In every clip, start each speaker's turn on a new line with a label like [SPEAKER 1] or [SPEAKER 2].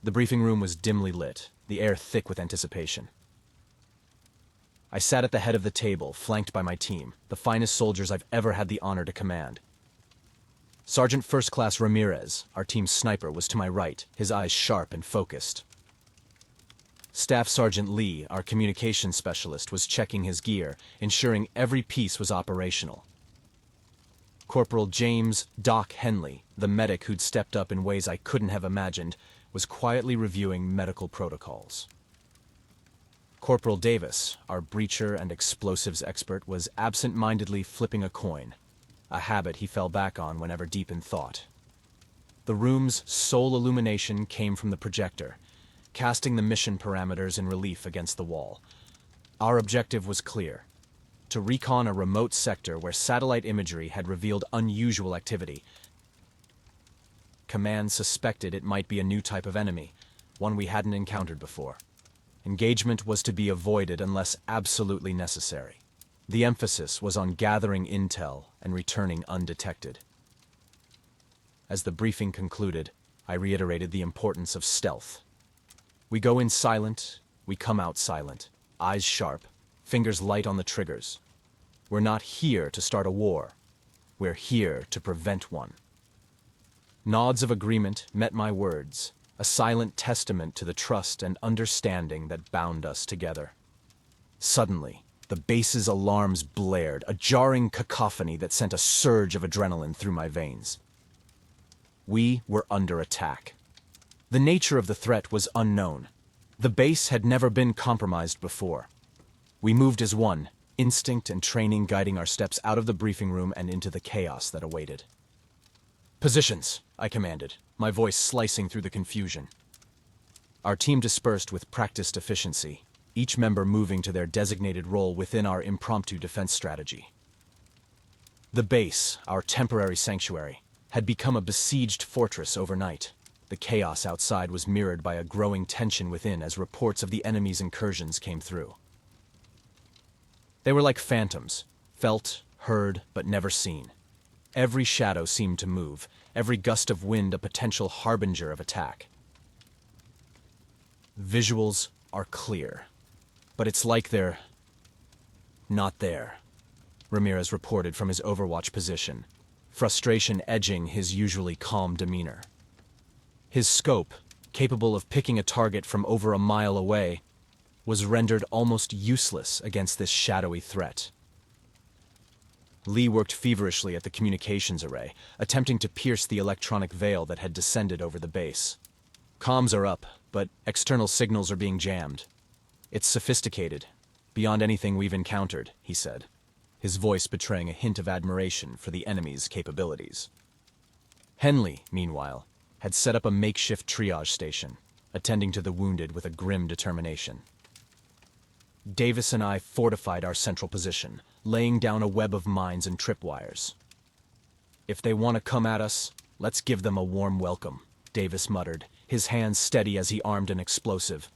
[SPEAKER 1] The briefing room was dimly lit, the air thick with anticipation. I sat at the head of the table, flanked by my team, the finest soldiers I've ever had the honor to command. Sergeant First Class Ramirez, our team's sniper, was to my right, his eyes sharp and focused. Staff Sergeant Lee, our communications specialist, was checking his gear, ensuring every piece was operational. Corporal James "Doc" Henley, the medic who'd stepped up in ways I couldn't have imagined, was quietly reviewing medical protocols. Corporal Davis, our breacher and explosives expert, was absent-mindedly flipping a coin, a habit he fell back on whenever deep in thought. The room's sole illumination came from the projector, casting the mission parameters in relief against the wall. Our objective was clear: to recon a remote sector where satellite imagery had revealed unusual activity. Command suspected it might be a new type of enemy, one we hadn't encountered before. Engagement was to be avoided unless absolutely necessary. The emphasis was on gathering intel and returning undetected. As the briefing concluded, I reiterated the importance of stealth. We go in silent, we come out silent, eyes sharp, fingers light on the triggers. We're not here to start a war. We're here to prevent one. Nods of agreement met my words, a silent testament to the trust and understanding that bound us together. Suddenly, the base's alarms blared, a jarring cacophony that sent a surge of adrenaline through my veins. We were under attack. The nature of the threat was unknown. The base had never been compromised before. We moved as one, instinct and training guiding our steps out of the briefing room and into the chaos that awaited. "Positions," I commanded, my voice slicing through the confusion. Our team dispersed with practiced efficiency, each member moving to their designated role within our impromptu defense strategy. The base, our temporary sanctuary, had become a besieged fortress overnight. The chaos outside was mirrored by a growing tension within as reports of the enemy's incursions came through. They were like phantoms, felt, heard, but never seen. Every shadow seemed to move, every gust of wind a potential harbinger of attack. Visuals are clear, but it's like they're not there, Ramirez reported from his overwatch position, frustration edging his usually calm demeanor. His scope, capable of picking a target from over a mile away, was rendered almost useless against this shadowy threat. Lee worked feverishly at the communications array, attempting to pierce the electronic veil that had descended over the base. "Comms are up, but external signals are being jammed. It's sophisticated, beyond anything we've encountered," he said, his voice betraying a hint of admiration for the enemy's capabilities. Henley, meanwhile, had set up a makeshift triage station, attending to the wounded with a grim determination. Davis and I fortified our central position, laying down a web of mines and tripwires. "If they want to come at us, let's give them a warm welcome," Davis muttered, his hands steady as he armed an explosive.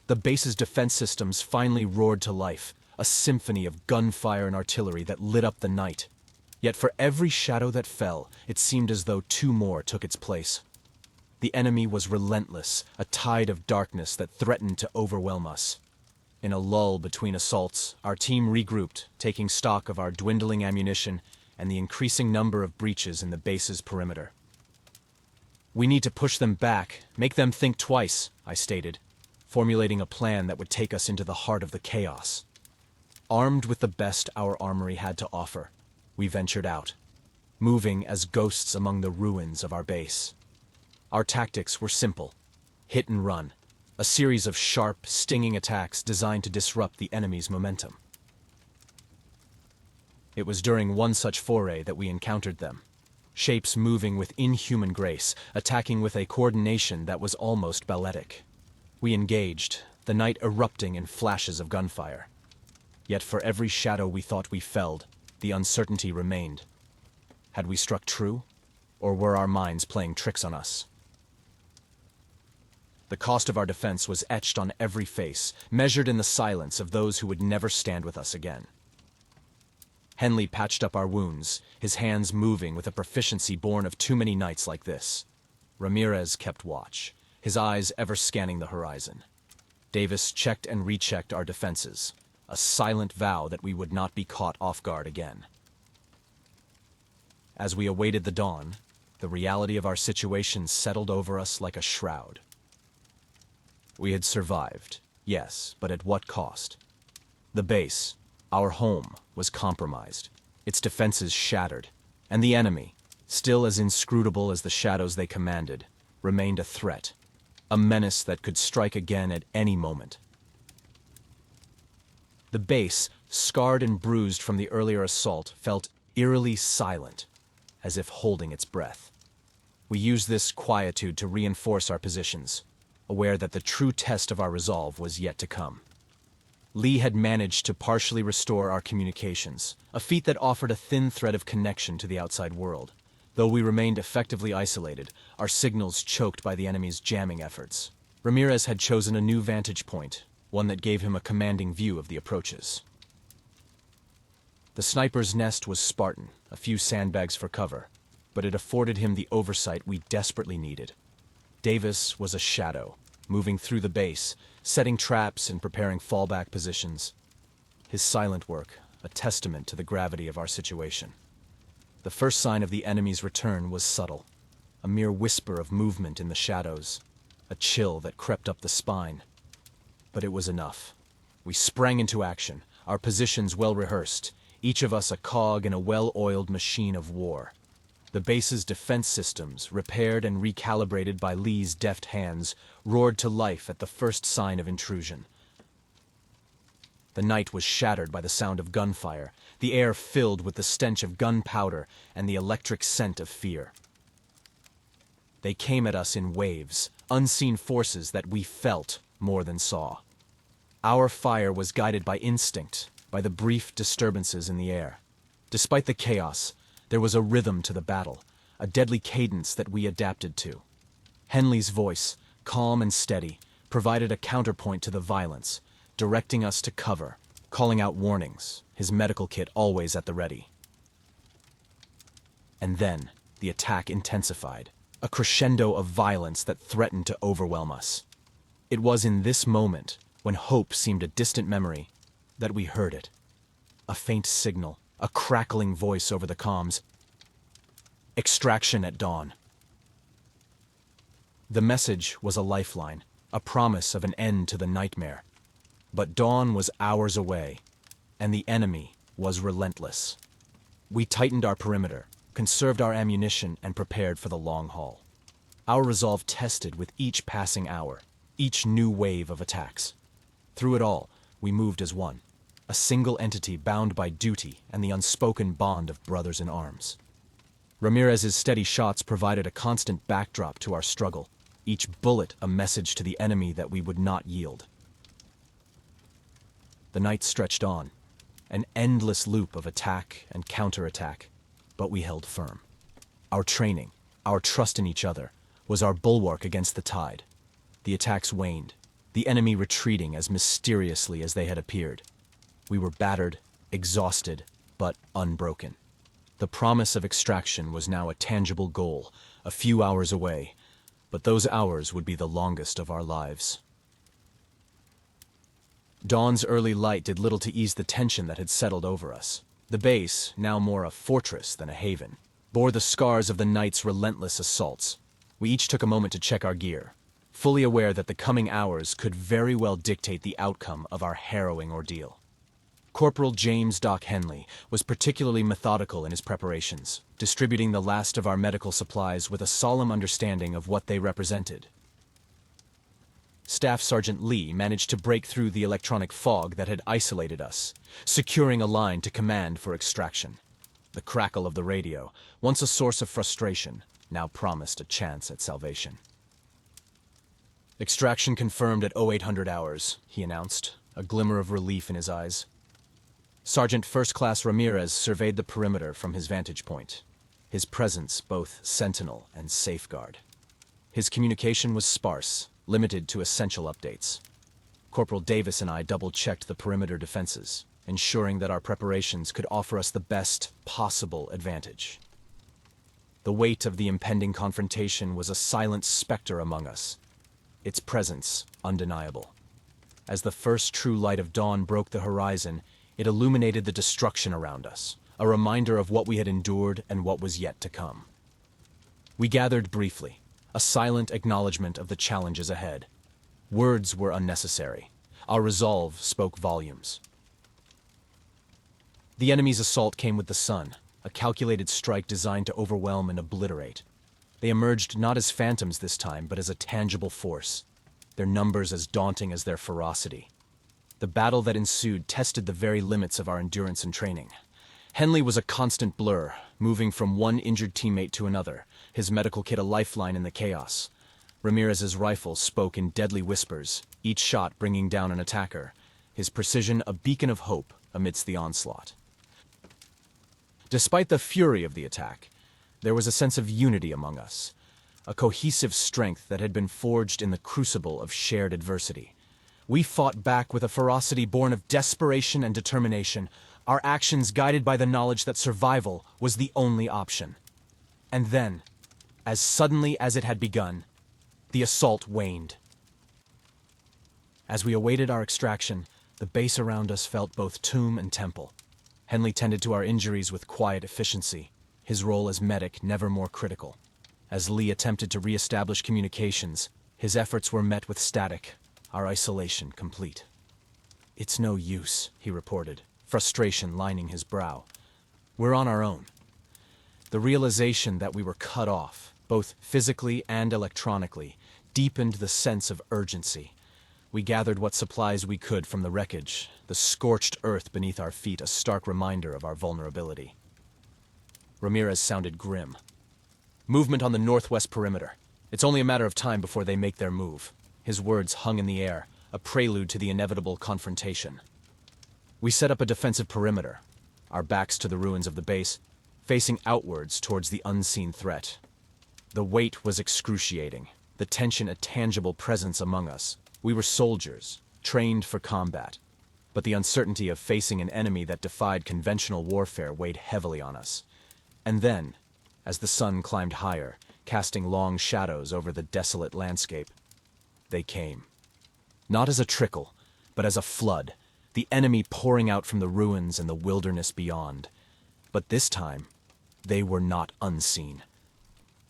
[SPEAKER 1] The base's defense systems finally roared to life, a symphony of gunfire and artillery that lit up the night. Yet for every shadow that fell, it seemed as though two more took its place. The enemy was relentless, a tide of darkness that threatened to overwhelm us. In a lull between assaults, our team regrouped, taking stock of our dwindling ammunition and the increasing number of breaches in the base's perimeter. "We need to push them back, make them think twice," I stated, formulating a plan that would take us into the heart of the chaos. Armed with the best our armory had to offer, we ventured out, moving as ghosts among the ruins of our base. Our tactics were simple: hit and run, a series of sharp, stinging attacks designed to disrupt the enemy's momentum. It was during one such foray that we encountered them, shapes moving with inhuman grace, attacking with a coordination that was almost balletic. We engaged, the night erupting in flashes of gunfire. Yet for every shadow we thought we felled, the uncertainty remained. Had we struck true, or were our minds playing tricks on us? The cost of our defense was etched on every face, measured in the silence of those who would never stand with us again. Henley patched up our wounds, his hands moving with a proficiency born of too many nights like this. Ramirez kept watch, his eyes ever scanning the horizon. Davis checked and rechecked our defenses, a silent vow that we would not be caught off guard again. As we awaited the dawn, the reality of our situation settled over us like a shroud. We had survived, yes, but at what cost? The base, our home, was compromised, its defenses shattered, and the enemy, still as inscrutable as the shadows they commanded, remained a threat, a menace that could strike again at any moment. The base, scarred and bruised from the earlier assault, felt eerily silent, as if holding its breath. We used this quietude to reinforce our positions, aware that the true test of our resolve was yet to come. Lee had managed to partially restore our communications, a feat that offered a thin thread of connection to the outside world. Though we remained effectively isolated, our signals choked by the enemy's jamming efforts. Ramirez had chosen a new vantage point, one that gave him a commanding view of the approaches. The sniper's nest was Spartan, a few sandbags for cover, but it afforded him the oversight we desperately needed. Davis was a shadow, moving through the base, setting traps and preparing fallback positions. His silent work, a testament to the gravity of our situation. The first sign of the enemy's return was subtle, a mere whisper of movement in the shadows, a chill that crept up the spine. But it was enough. We sprang into action, our positions well rehearsed, each of us a cog in a well-oiled machine of war. The base's defense systems, repaired and recalibrated by Lee's deft hands, roared to life at the first sign of intrusion. The night was shattered by the sound of gunfire, the air filled with the stench of gunpowder and the electric scent of fear. They came at us in waves, unseen forces that we felt more than saw. Our fire was guided by instinct, by the brief disturbances in the air. Despite the chaos, there was a rhythm to the battle, a deadly cadence that we adapted to. Henley's voice, calm and steady, provided a counterpoint to the violence, directing us to cover, calling out warnings, his medical kit always at the ready. And then, the attack intensified, a crescendo of violence that threatened to overwhelm us. It was in this moment, when hope seemed a distant memory, that we heard it. A faint signal, a crackling voice over the comms. Extraction at dawn. The message was a lifeline, a promise of an end to the nightmare. But dawn was hours away, and the enemy was relentless. We tightened our perimeter, conserved our ammunition, and prepared for the long haul. Our resolve tested with each passing hour, each new wave of attacks. Through it all, we moved as one, a single entity bound by duty and the unspoken bond of brothers in arms. Ramirez's steady shots provided a constant backdrop to our struggle, each bullet a message to the enemy that we would not yield. The night stretched on, an endless loop of attack and counterattack, but we held firm. Our training, our trust in each other, was our bulwark against the tide. The attacks waned, the enemy retreating as mysteriously as they had appeared. We were battered, exhausted, but unbroken. The promise of extraction was now a tangible goal, a few hours away, but those hours would be the longest of our lives. Dawn's early light did little to ease the tension that had settled over us. The base, now more a fortress than a haven, bore the scars of the night's relentless assaults. We each took a moment to check our gear, fully aware that the coming hours could very well dictate the outcome of our harrowing ordeal. Corporal James Doc Henley was particularly methodical in his preparations, distributing the last of our medical supplies with a solemn understanding of what they represented. Staff Sergeant Lee managed to break through the electronic fog that had isolated us, securing a line to command for extraction. The crackle of the radio, once a source of frustration, now promised a chance at salvation. Extraction confirmed at 0800 hours, he announced, a glimmer of relief in his eyes. Sergeant First Class Ramirez surveyed the perimeter from his vantage point, his presence both sentinel and safeguard. His communication was sparse, limited to essential updates. Corporal Davis and I double-checked the perimeter defenses, ensuring that our preparations could offer us the best possible advantage. The weight of the impending confrontation was a silent specter among us, its presence undeniable. As the first true light of dawn broke the horizon, it illuminated the destruction around us, a reminder of what we had endured and what was yet to come. We gathered briefly, a silent acknowledgement of the challenges ahead. Words were unnecessary. Our resolve spoke volumes. The enemy's assault came with the sun, a calculated strike designed to overwhelm and obliterate. They emerged not as phantoms this time, but as a tangible force, their numbers as daunting as their ferocity. The battle that ensued tested the very limits of our endurance and training. Henley was a constant blur, moving from one injured teammate to another, his medical kit a lifeline in the chaos. Ramirez's rifle spoke in deadly whispers, each shot bringing down an attacker, his precision a beacon of hope amidst the onslaught. Despite the fury of the attack, there was a sense of unity among us, a cohesive strength that had been forged in the crucible of shared adversity. We fought back with a ferocity born of desperation and determination, our actions guided by the knowledge that survival was the only option. And then, as suddenly as it had begun, the assault waned. As we awaited our extraction, the base around us felt both tomb and temple. Henley tended to our injuries with quiet efficiency, his role as medic never more critical. As Lee attempted to re-establish communications, his efforts were met with static, our isolation complete. "It's no use," he reported, frustration lining his brow. "We're on our own." The realization that we were cut off, both physically and electronically, deepened the sense of urgency. We gathered what supplies we could from the wreckage, the scorched earth beneath our feet a stark reminder of our vulnerability. Ramirez sounded grim. "Movement on the northwest perimeter. It's only a matter of time before they make their move." His words hung in the air, a prelude to the inevitable confrontation. We set up a defensive perimeter, our backs to the ruins of the base, facing outwards towards the unseen threat. The weight was excruciating, the tension a tangible presence among us. We were soldiers, trained for combat, but the uncertainty of facing an enemy that defied conventional warfare weighed heavily on us. And then, as the sun climbed higher, casting long shadows over the desolate landscape, they came. Not as a trickle, but as a flood, the enemy pouring out from the ruins and the wilderness beyond. But this time, they were not unseen.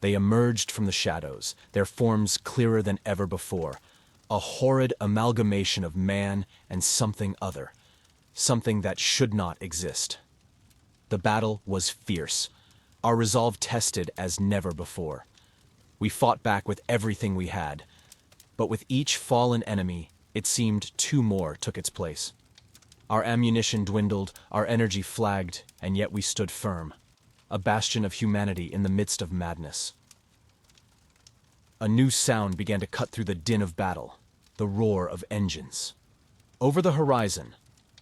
[SPEAKER 1] They emerged from the shadows, their forms clearer than ever before, a horrid amalgamation of man and something other, something that should not exist. The battle was fierce, our resolve tested as never before. We fought back with everything we had, but with each fallen enemy, it seemed two more took its place. Our ammunition dwindled, our energy flagged, and yet we stood firm, a bastion of humanity in the midst of madness. A new sound began to cut through the din of battle, the roar of engines. Over the horizon,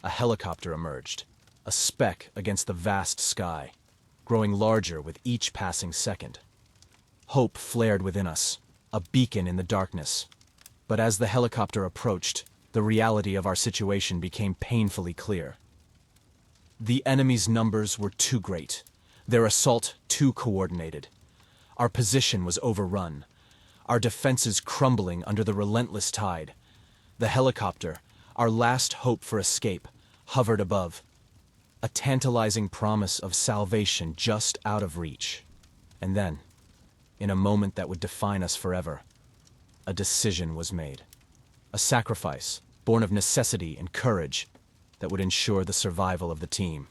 [SPEAKER 1] a helicopter emerged, a speck against the vast sky, growing larger with each passing second. Hope flared within us, a beacon in the darkness. But as the helicopter approached, the reality of our situation became painfully clear. The enemy's numbers were too great, their assault too coordinated. Our position was overrun, our defenses crumbling under the relentless tide. The helicopter, our last hope for escape, hovered above, a tantalizing promise of salvation just out of reach. And then, in a moment that would define us forever, a decision was made. A sacrifice, born of necessity and courage, that would ensure the survival of the team.